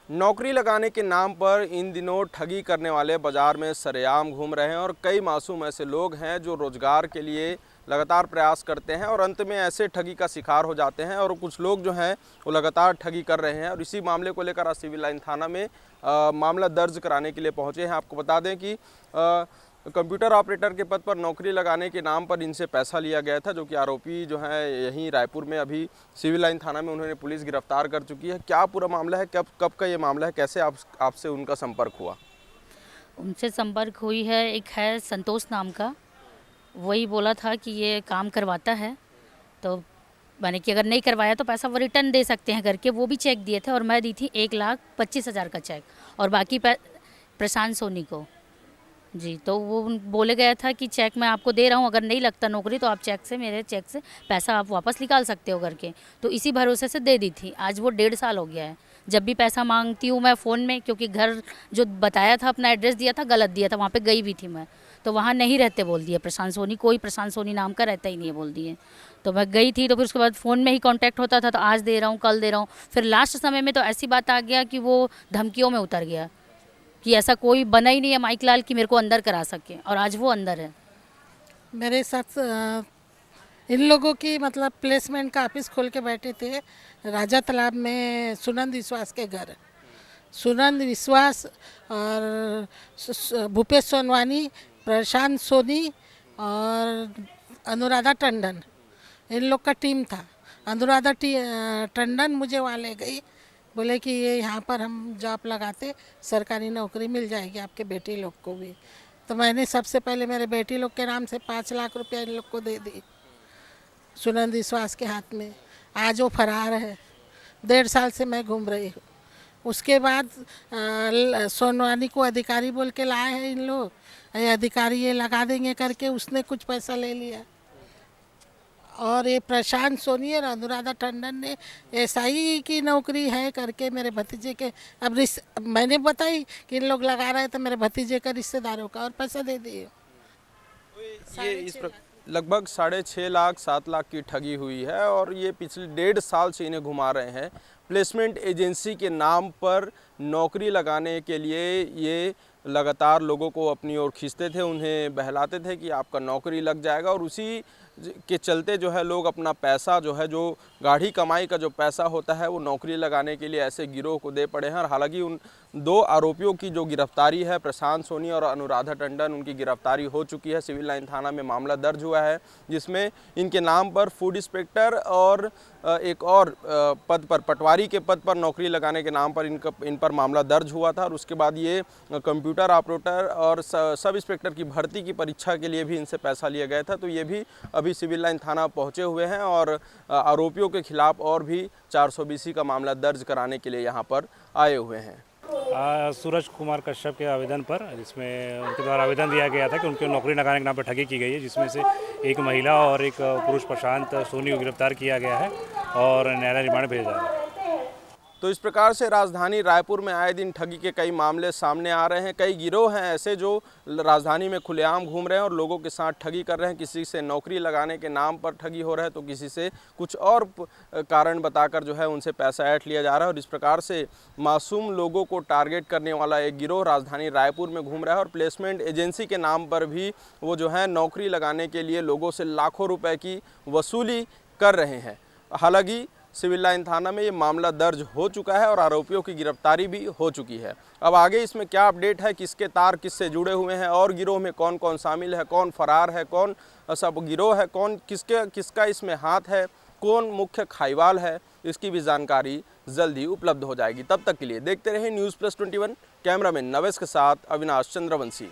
नौकरी लगाने के नाम पर इन दिनों ठगी करने वाले बाजार में सरेआम घूम रहे हैं और कई मासूम ऐसे लोग हैं जो रोजगार के लिए लगातार प्रयास करते हैं और अंत में ऐसे ठगी का शिकार हो जाते हैं। और कुछ लोग जो हैं वो लगातार ठगी कर रहे हैं और इसी मामले को लेकर आज सिविल लाइन थाना में मामला दर्ज कराने के लिए पहुंचे हैं। आपको बता दें कि कंप्यूटर ऑपरेटर के पद पर नौकरी लगाने के नाम पर इनसे पैसा लिया गया था, जो कि आरोपी जो है यहीं रायपुर में अभी सिविल लाइन थाना में उन्होंने पुलिस गिरफ्तार कर चुकी है। क्या पूरा मामला है, कब का ये मामला है, कैसे आपसे उनका संपर्क हुआ? उनसे संपर्क हुई है, एक है संतोष नाम का, वही बोला था कि ये काम करवाता है, तो मैंने कि अगर नहीं करवाया तो पैसा वो रिटर्न दे सकते हैं करके वो भी चेक दिए थे और मैं दी थी 1,25,000 का चेक और बाकी प्रशांत सोनी को जी। तो वो बोले गया था कि चेक मैं आपको दे रहा हूँ, अगर नहीं लगता नौकरी तो आप मेरे चेक से पैसा आप वापस निकाल सकते हो करके, तो इसी भरोसे से दे दी थी। आज वो 1.5 साल हो गया है। जब भी पैसा मांगती हूँ मैं फ़ोन में, क्योंकि घर जो बताया था अपना एड्रेस दिया था गलत दिया था, वहाँ पे गई भी थी मैं, तो वहाँ नहीं रहते बोल दिए प्रशांत सोनी, कोई प्रशांत सोनी नाम का रहता ही नहीं है बोल दिए। तो मैं गई थी, तो फिर उसके बाद फ़ोन में ही कांटेक्ट होता था, तो आज दे रहा हूँ कल दे रहा हूँ। फिर लास्ट समय में तो ऐसी बात आ गया कि वो धमकियों में उतर गया कि ऐसा कोई बना ही नहीं है माइक लाल कि मेरे को अंदर करा सके, और आज वो अंदर है। मेरे साथ इन लोगों की मतलब प्लेसमेंट का ऑफिस खोल के बैठे थे राजा तालाब में सुनंद विश्वास के घर। सुनंद विश्वास और भूपेश सोनवानी, प्रशांत सोनी और अनुराधा टंडन, इन लोग का टीम था। अनुराधा टंडन मुझे वहाँ ले गई, बोले कि ये यहाँ पर हम जॉब लगाते, सरकारी नौकरी मिल जाएगी आपके बेटी लोग को भी। तो मैंने सबसे पहले मेरे बेटी लोग के नाम से 5 लाख रुपया इन लोग को दे दी सुनंद विश्वास के हाथ में। आज वो फरार है, 1.5 साल से मैं घूम रही हूँ। उसके बाद सोनवानी को अधिकारी बोल के लाए हैं इन लोग, ये अधिकारी ये लगा देंगे करके उसने कुछ पैसा ले लिया। और ये प्रशांत सोनी और अनुराधा टंडन ने एसआई की नौकरी है करके मेरे भतीजे के, अब मैंने बताई कि इन लोग लगा रहे हैं, तो मेरे भतीजे का रिश्तेदारों का और पैसा दे दिए। ये लगभग 6.5 लाख 7 लाख की ठगी हुई है और ये पिछले 1.5 साल से इन्हें घुमा रहे हैं। प्लेसमेंट एजेंसी के नाम पर नौकरी लगाने के लिए ये लगातार लोगों को अपनी ओर खींचते थे, उन्हें बहलाते थे कि आपका नौकरी लग जाएगा, और उसी के चलते जो है लोग अपना पैसा जो है, जो गाढ़ी कमाई का जो पैसा होता है, वो नौकरी लगाने के लिए ऐसे गिरोह को दे पड़े हैं। और हालांकि उन 2 आरोपियों की जो गिरफ्तारी है, प्रशांत सोनी और अनुराधा टंडन, उनकी गिरफ्तारी हो चुकी है। सिविल लाइन थाना में मामला दर्ज हुआ है, जिसमें इनके नाम पर फूड इंस्पेक्टर और एक और पद पर, पटवारी के पद पर नौकरी लगाने के नाम पर इन पर मामला दर्ज हुआ था। और उसके बाद ये कंप्यूटर ऑपरेटर और सब इंस्पेक्टर की भर्ती की परीक्षा के लिए भी इनसे पैसा लिया गया था। तो ये भी अभी सिविल लाइन थाना पहुंचे हुए हैं और आरोपियों के खिलाफ और भी 420 का मामला दर्ज कराने के लिए यहाँ पर आए हुए हैं। सूरज कुमार कश्यप के आवेदन पर, जिसमें उनके द्वारा आवेदन दिया गया था कि उनकी नौकरी लगाने के नाम पर ठगी की गई है, जिसमें से एक महिला और एक पुरुष प्रशांत सोनी को गिरफ्तार किया गया है और न्यायालय रिमांड भेजा जा रहा है। तो इस प्रकार से राजधानी रायपुर में आए दिन ठगी के कई मामले सामने आ रहे हैं। कई गिरोह हैं ऐसे जो राजधानी में खुलेआम घूम रहे हैं और लोगों के साथ ठगी कर रहे हैं। किसी से नौकरी लगाने के नाम पर ठगी हो रहा है, तो किसी से कुछ और कारण बताकर जो है उनसे पैसा ऐंठ लिया जा रहा है। और इस प्रकार से मासूम लोगों को टारगेट करने वाला एक गिरोह राजधानी रायपुर में घूम रहा है और प्लेसमेंट एजेंसी के नाम पर भी वो जो है नौकरी लगाने के लिए लोगों से लाखों रुपए की वसूली कर रहे हैं। हालांकि सिविल लाइन थाना में ये मामला दर्ज हो चुका है और आरोपियों की गिरफ्तारी भी हो चुकी है। अब आगे इसमें क्या अपडेट है, किसके तार किससे जुड़े हुए हैं और गिरोह में कौन कौन शामिल है, कौन फरार है, कौन सब गिरोह है, कौन किसका इसमें हाथ है, कौन मुख्य खाईवाल है, इसकी भी जानकारी जल्द ही उपलब्ध हो जाएगी। तब तक के लिए देखते रहिए न्यूज़ प्लस 21। कैमरामैन नवेश के साथ अविनाश चंद्रवंशी।